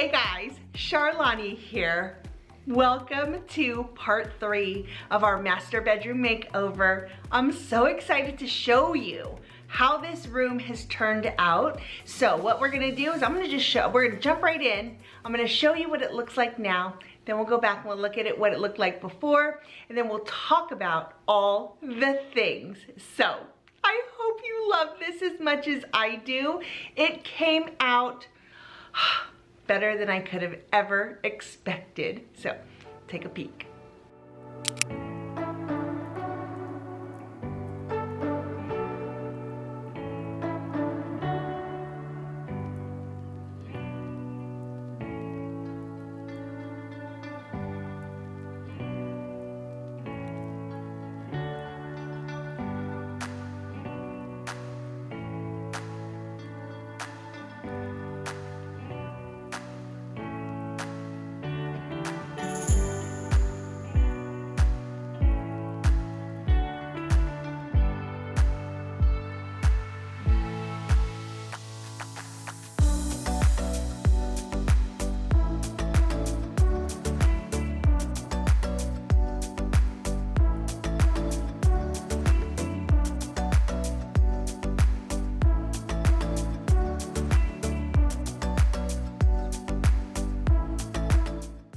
Hey guys, Charlani here. Welcome to part 3 of our master bedroom makeover. I'm so excited to show you how this room has turned out. So what we're gonna do is we're gonna jump right in. I'm gonna show you what it looks like now. Then we'll go back and we'll look at what it looked like before, and then we'll talk about all the things. So I hope you love this as much as I do. It came out better than I could have ever expected. So take a peek.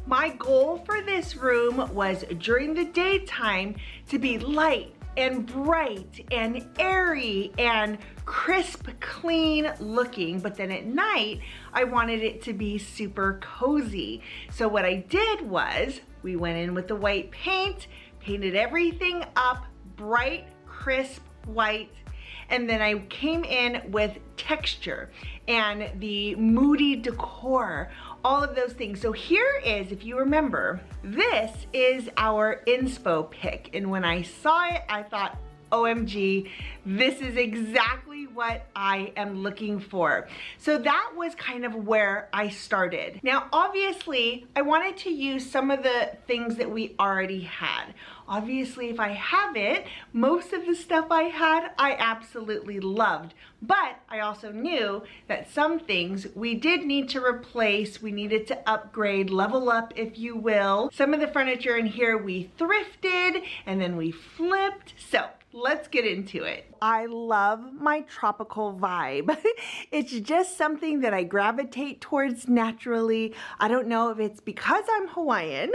My goal for this room was during the daytime to be light and bright and airy and crisp, clean looking, but then at night I wanted it to be super cozy. So what I did was we went in with the white paint, painted everything up bright, crisp white, and then I came in with texture and the moody decor, all of those things. So here is, if you remember, this is our inspo pic. And when I saw it, I thought, OMG, this is exactly what I am looking for. So that was kind of where I started. Now, obviously, I wanted to use some of the things that we already had. Obviously, if I have it, most of the stuff I had, I absolutely loved. But I also knew that some things we did need to replace. We needed to upgrade, level up, if you will. Some of the furniture in here we thrifted and then we flipped. So let's get into it. I love my tropical vibe. It's just something that I gravitate towards naturally. I don't know if it's because I'm Hawaiian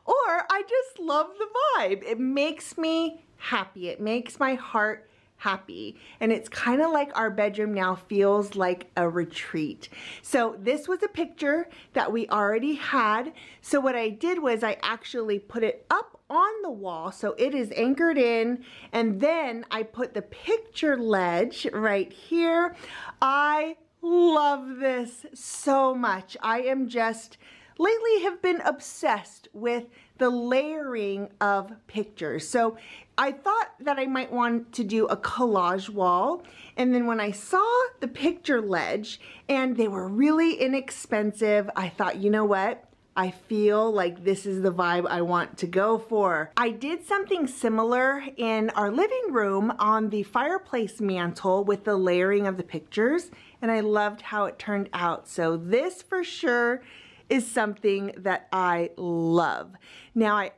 or I just love the vibe. It makes me happy. It makes my heart happy. And it's kind of like our bedroom now feels like a retreat. So this was a picture that we already had. So what I did was I actually put it up on the wall so it is anchored in, and then I put the picture ledge right here. I love this so much. I am just lately have been obsessed with the layering of pictures. So I thought that I might want to do a collage wall. And then when I saw the picture ledge and they were really inexpensive, I thought, you know what? I feel like this is the vibe I want to go for. I did something similar in our living room on the fireplace mantle with the layering of the pictures, and I loved how it turned out. So this for sure is something that I love. Now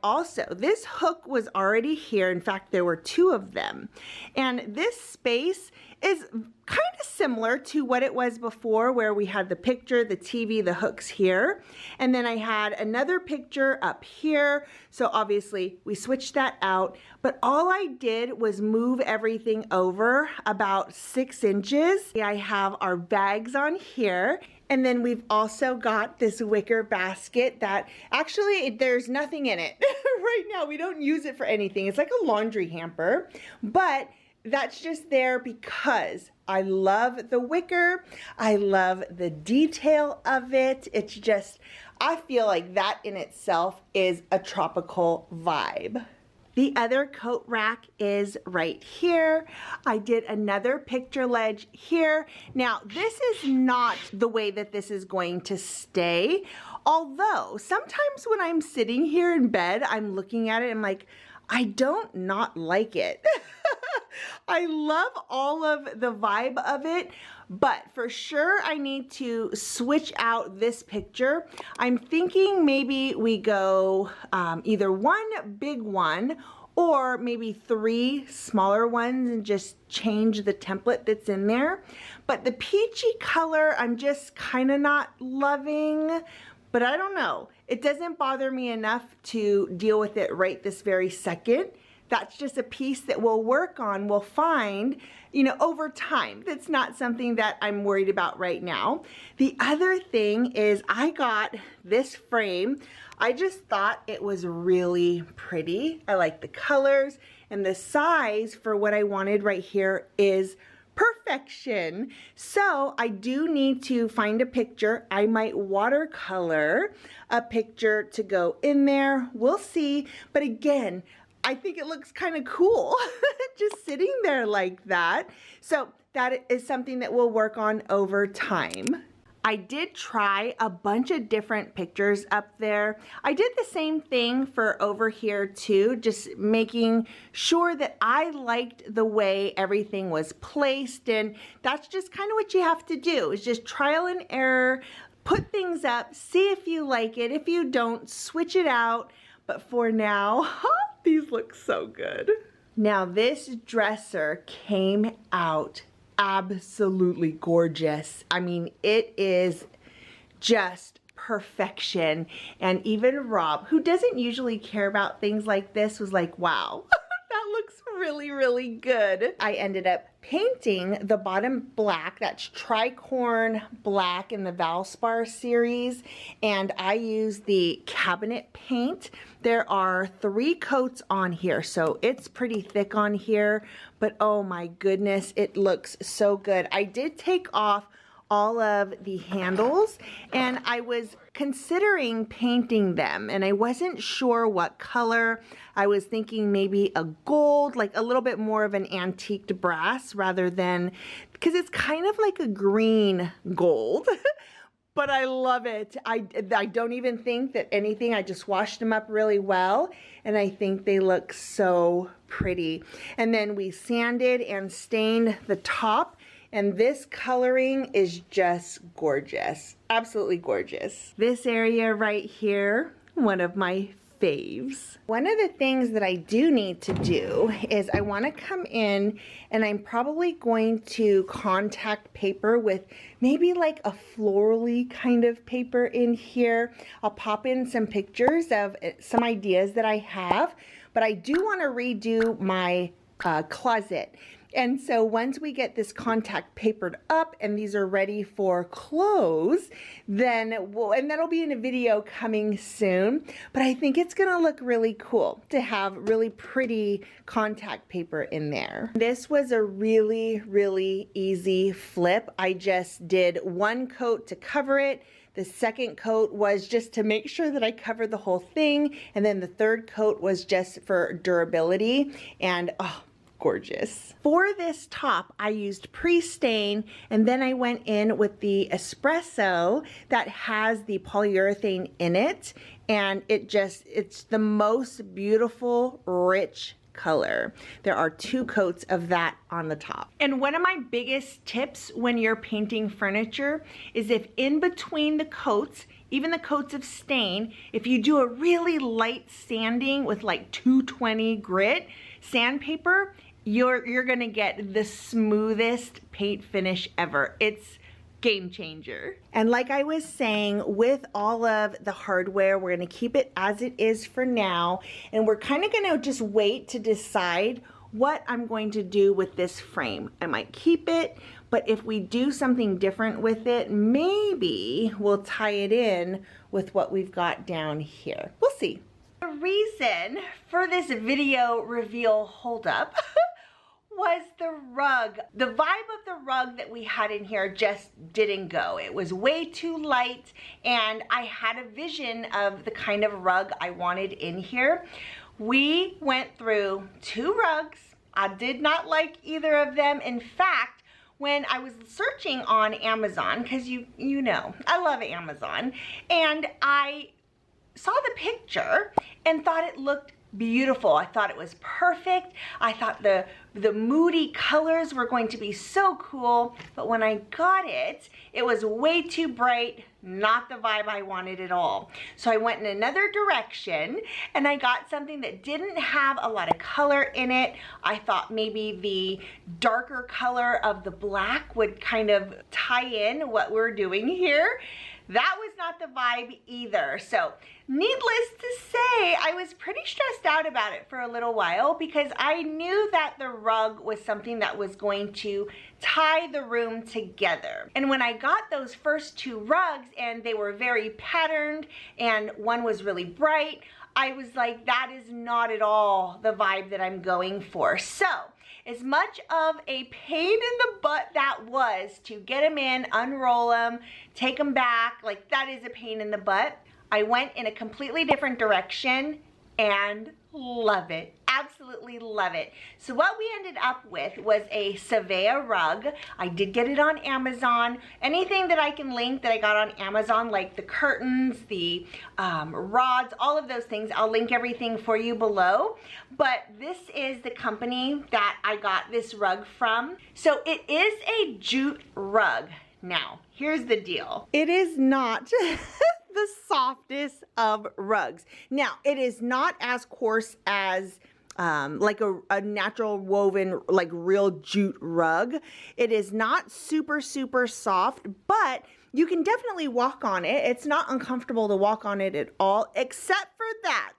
this hook was already here. In fact, there were 2 of them. And this space is kind of similar to what it was before, where we had the picture, the TV, the hooks here. And then I had another picture up here. So obviously we switched that out, but all I did was move everything over about 6 inches. I have our bags on here. And then we've also got this wicker basket that actually there's nothing in it right now. We don't use it for anything. It's like a laundry hamper, but that's just there because I love the wicker. I love the detail of it. It's just, I feel like that in itself is a tropical vibe. The other coat rack is right here. I did another picture ledge here. Now, this is not the way that this is going to stay. Although, sometimes when I'm sitting here in bed, I'm looking at it and I'm like, I don't not like it. I love all of the vibe of it, but for sure I need to switch out this picture. I'm thinking maybe we go either one big one or maybe 3 smaller ones and just change the template that's in there. But the peachy color I'm just kind of not loving, but I don't know. It doesn't bother me enough to deal with it right this very second. That's just a piece that we'll work on, we'll find, you know, over time. That's not something that I'm worried about right now. The other thing is I got this frame. I just thought it was really pretty. I like the colors, and the size for what I wanted right here is perfection. So I do need to find a picture. I might watercolor a picture to go in there. We'll see. But again, I think it looks kind of cool just sitting there like that. So that is something that we'll work on over time. I did try a bunch of different pictures up there. I did the same thing for over here too, just making sure that I liked the way everything was placed, and that's just kind of what you have to do, is just trial and error, put things up, see if you like it. If you don't, switch it out. But for now, these look so good. Now this dresser came out absolutely gorgeous. I mean, it is just perfection. And even Rob, who doesn't usually care about things like this, was like, wow, that looks really, really good. I ended up painting the bottom black. That's tricorn black in the Valspar series. And I used the cabinet paint. There are 3 coats on here, so it's pretty thick on here, but oh my goodness, it looks so good. I did take off all of the handles, and I was considering painting them, and I wasn't sure what color. I was thinking maybe a gold, like a little bit more of an antiqued brass rather than, because it's kind of like a green gold. But I love it. I don't even think that anything, I just washed them up really well, and I think they look so pretty. And then we sanded and stained the top, and this coloring is just gorgeous. Absolutely gorgeous. This area right here, one of my faves. One of the things that I do need to do is I want to come in, and I'm probably going to contact paper with maybe like a florally kind of paper in here. I'll pop in some pictures of some ideas that I have, but I do want to redo my closet. And so once we get this contact papered up and these are ready for clothes, then and that'll be in a video coming soon, but I think it's gonna look really cool to have really pretty contact paper in there. This was a really, really easy flip. I just did 1 coat to cover it. The second coat was just to make sure that I covered the whole thing. And then the third coat was just for durability. And oh, gorgeous. For this top, I used pre-stain, and then I went in with the espresso that has the polyurethane in it, and it's the most beautiful, rich color. There are 2 coats of that on the top. And one of my biggest tips when you're painting furniture is if in between the coats, even the coats of stain, if you do a really light sanding with like 220 grit sandpaper, you're gonna get the smoothest paint finish ever. It's game changer. And like I was saying, with all of the hardware, we're gonna keep it as it is for now, and we're kind of gonna just wait to decide what I'm going to do with this frame. I might keep it, but if we do something different with it, maybe we'll tie it in with what we've got down here. We'll see. The reason for this video reveal holdup was the rug. The vibe of the rug that we had in here just didn't go. It was way too light, and I had a vision of the kind of rug I wanted in here. We went through 2 rugs. I did not like either of them. In fact, when I was searching on Amazon, because you know, I love Amazon, and I saw the picture and thought it looked beautiful. I thought it was perfect. I thought the moody colors were going to be so cool, but when I got it, it was way too bright, not the vibe I wanted at all. So I went in another direction and I got something that didn't have a lot of color in it. I thought maybe the darker color of the black would kind of tie in what we're doing here. That was not the vibe either. So needless to say, I was pretty stressed out about it for a little while because I knew that the rug was something that was going to tie the room together. And when I got those first two rugs and they were very patterned and one was really bright, I was like, that is not at all the vibe that I'm going for. So as much of a pain in the butt that was to get them in, unroll them, take them back, like that is a pain in the butt, I went in a completely different direction and love it. Absolutely love it. So what we ended up with was a Safavieh rug. I did get it on Amazon. Anything that I can link that I got on Amazon, like the curtains, the rods, all of those things, I'll link everything for you below. But this is the company that I got this rug from. So it is a jute rug. Now, here's the deal. It is not the softest of rugs. Now, it is not as coarse as like a natural woven, like real jute rug. It is not super, super soft, but you can definitely walk on it. It's not uncomfortable to walk on it at all, except for that.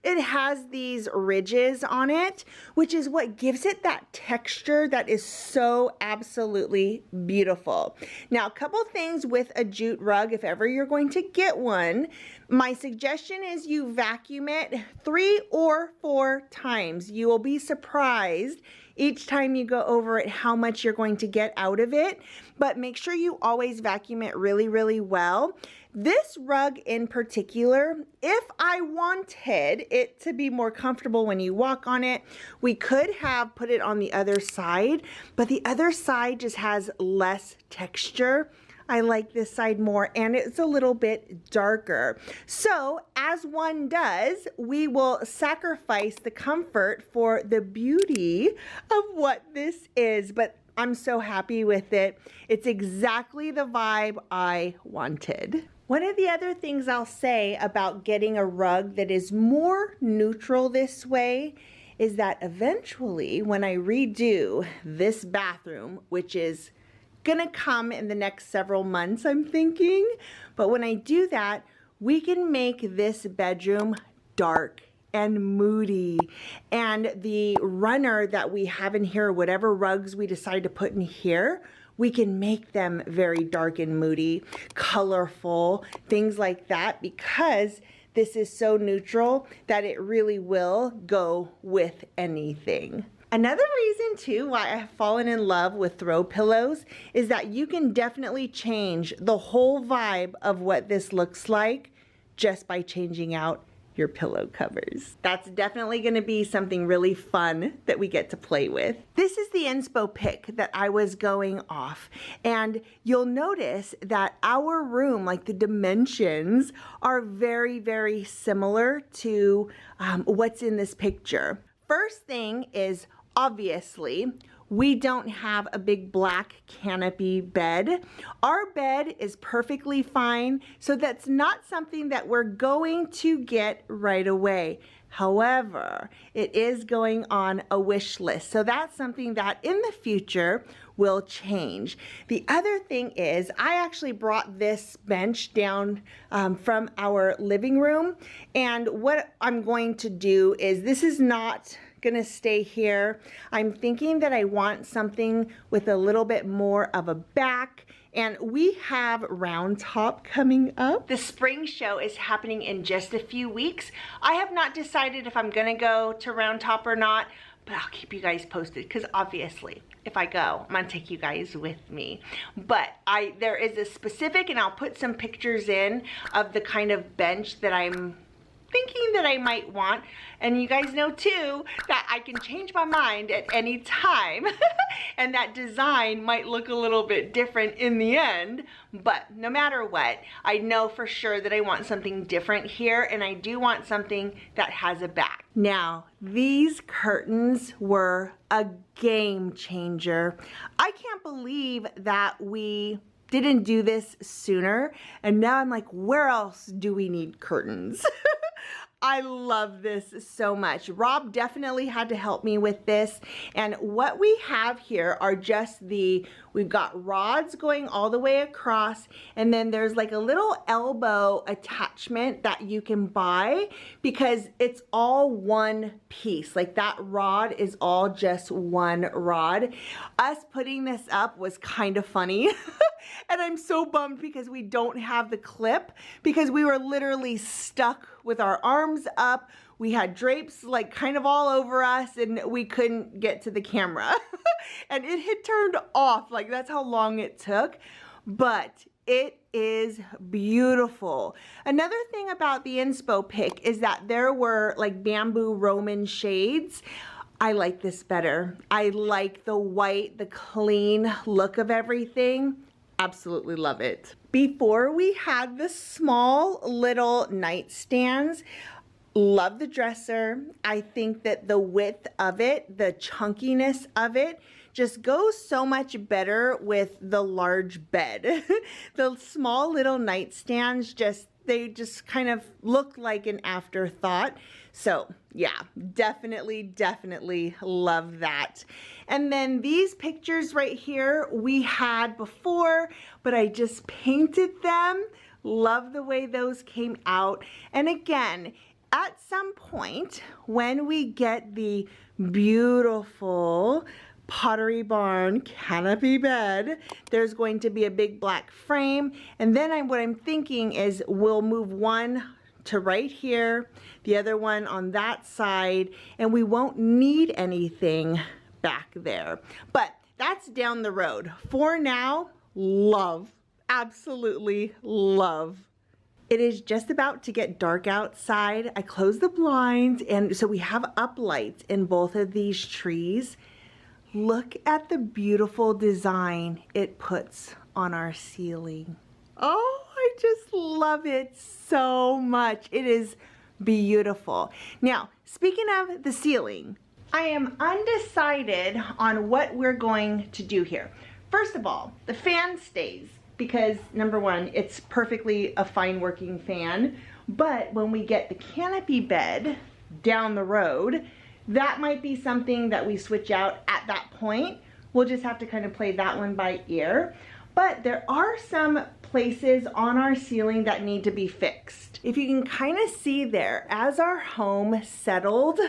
It has these ridges on it, which is what gives it that texture that is so absolutely beautiful. Now, a couple things with a jute rug, if ever you're going to get one, my suggestion is you vacuum it 3 or 4 times. You will be surprised each time you go over it how much you're going to get out of it, but make sure you always vacuum it really, really well. This rug in particular, if I wanted it to be more comfortable when you walk on it, we could have put it on the other side, but the other side just has less texture. I like this side more and it's a little bit darker. So as one does, we will sacrifice the comfort for the beauty of what this is, but I'm so happy with it. It's exactly the vibe I wanted. One of the other things I'll say about getting a rug that is more neutral this way is that eventually when I redo this bathroom, which is gonna come in the next several months, I'm thinking, but when I do that, we can make this bedroom dark and moody, and the runner that we have in here, whatever rugs we decide to put in here, we can make them very dark and moody, colorful, things like that, because this is so neutral that it really will go with anything. Another reason too why I have fallen in love with throw pillows is that you can definitely change the whole vibe of what this looks like just by changing out your pillow covers. That's definitely gonna be something really fun that we get to play with. This is the inspo pic that I was going off, and you'll notice that our room, like the dimensions, are very, very similar to what's in this picture. First thing is, obviously, we don't have a big black canopy bed. Our bed is perfectly fine, so that's not something that we're going to get right away. However, it is going on a wish list, so that's something that in the future will change. The other thing is, I actually brought this bench down from our living room, and what I'm going to do is, this is not gonna stay here. I'm thinking that I want something with a little bit more of a back, and we have Round Top coming up. The spring show is happening in just a few weeks. I have not decided if I'm gonna go to Round Top or not, but I'll keep you guys posted, because obviously if I go, I'm gonna take you guys with me. But there is a specific, and I'll put some pictures in of the kind of bench that I'm thinking that that I might want. And you guys know too that I can change my mind at any time and that design might look a little bit different in the end. But no matter what, I know for sure that I want something different here, and I do want something that has a back. Now, these curtains were a game changer. I can't believe that we didn't do this sooner, and now I'm like, where else do we need curtains? I love this so much. Rob definitely had to help me with this. And what we have here are just we've got rods going all the way across, and then there's like a little elbow attachment that you can buy because it's all one piece. Like that rod is all just one rod. Us putting this up was kind of funny. And I'm so bummed because we don't have the clip, because we were literally stuck with our arms up. We had drapes like kind of all over us and we couldn't get to the camera. And it had turned off, like that's how long it took. But it is beautiful. Another thing about the inspo pic is that there were like bamboo Roman shades. I like this better. I like the white, the clean look of everything. Absolutely love it. Before we had the small little nightstands, love the dresser. I think that the width of it, the chunkiness of it, just goes so much better with the large bed. The small little nightstands they just kind of look like an afterthought. So yeah, definitely love that. And then these pictures right here we had before, but I just painted them. Love the way those came out. And again, at some point when we get the beautiful Pottery Barn canopy bed, there's going to be a big black frame, and then what I'm thinking is we'll move one to right here, the other one on that side, and we won't need anything back there. But that's down the road. For now, love, absolutely love. It is just about to get dark outside. I closed the blinds, and so we have uplights in both of these trees. Look at the beautiful design it puts on our ceiling. Oh, I just love it so much. It is beautiful. Now, speaking of the ceiling, I am undecided on what we're going to do here. First of all, the fan stays because number one, it's perfectly a fine working fan. But when we get the canopy bed down the road, that might be something that we switch out at that point. We'll just have to kind of play that one by ear. But there are some places on our ceiling that need to be fixed. If you can kind of see there, as our home settled,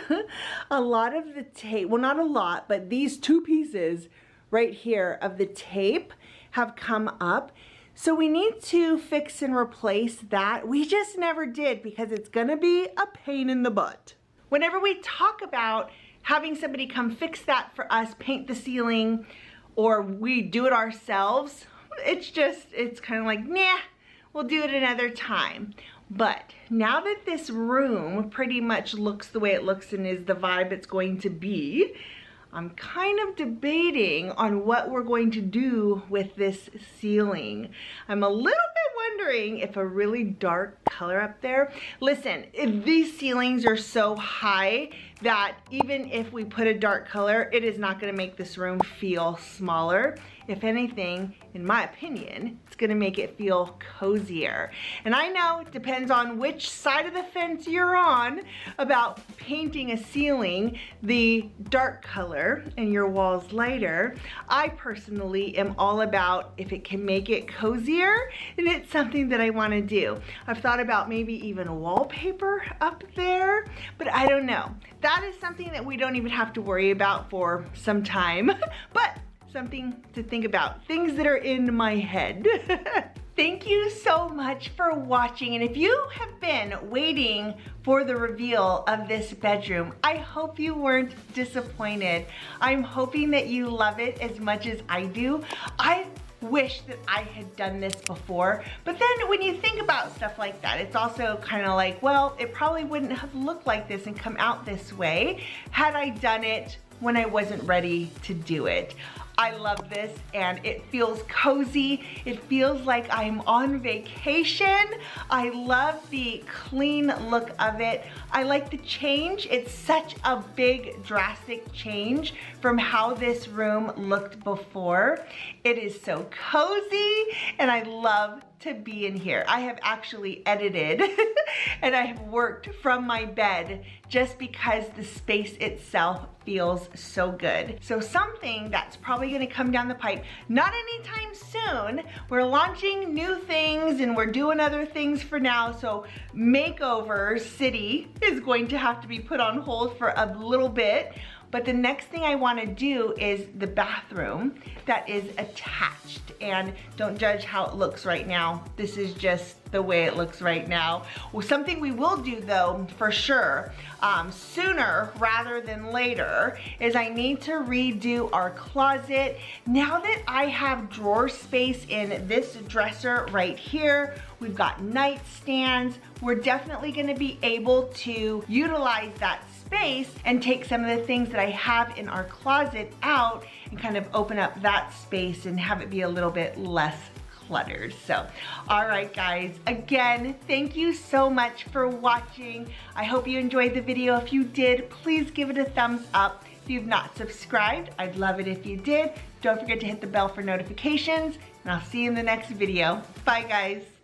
a lot of the tape, well not a lot, but these two pieces right here of the tape have come up. So we need to fix and replace that. We just never did because it's gonna be a pain in the butt. Whenever we talk about having somebody come fix that for us, paint the ceiling, or we do it ourselves, it's kind of like, nah, we'll do it another time. But now that this room pretty much looks the way it looks and is the vibe it's going to be, I'm kind of debating on what we're going to do with this ceiling. I'm a little bit wondering if a really dark color up there. Listen, these ceilings are so high that even if we put a dark color, it is not going to make this room feel smaller. If anything, in my opinion, it's going to make it feel cozier. And I know it depends on which side of the fence you're on about painting a ceiling the dark color and your walls lighter. I personally am all about if it can make it cozier, and it's something that I want to do. I've thought about maybe even wallpaper up there, but I don't know. That is something that we don't even have to worry about for some time, but something to think about. Things that are in my head. Thank you so much for watching, and if you have been waiting for the reveal of this bedroom, I hope you weren't disappointed. I'm hoping that you love it as much as I do. I wish that I had done this before. But then when you think about stuff like that, it's also kind of like, well, it probably wouldn't have looked like this and come out this way had I done it when I wasn't ready to do it. I love this and it feels cozy. It feels like I'm on vacation. I love the clean look of it. I like the change. It's such a big, drastic change from how this room looked before. It is so cozy and I love to be in here. I have actually edited and I have worked from my bed just because the space itself feels so good. So something that's probably gonna come down the pipe, not anytime soon. We're launching new things and we're doing other things for now. So Makeover City is going to have to be put on hold for a little bit. But the next thing I want to do is the bathroom that is attached. And don't judge how it looks right now. This is just the way it looks right now. Well, something we will do though, for sure, sooner rather than later, is I need to redo our closet. Now that I have drawer space in this dresser right here, we've got nightstands, we're definitely gonna be able to utilize that space and take some of the things that I have in our closet out and kind of open up that space and have it be a little bit less cluttered. So, all right guys, again, thank you so much for watching. I hope you enjoyed the video. If you did, please give it a thumbs up. If you've not subscribed, I'd love it if you did. Don't forget to hit the bell for notifications, and I'll see you in the next video. Bye guys.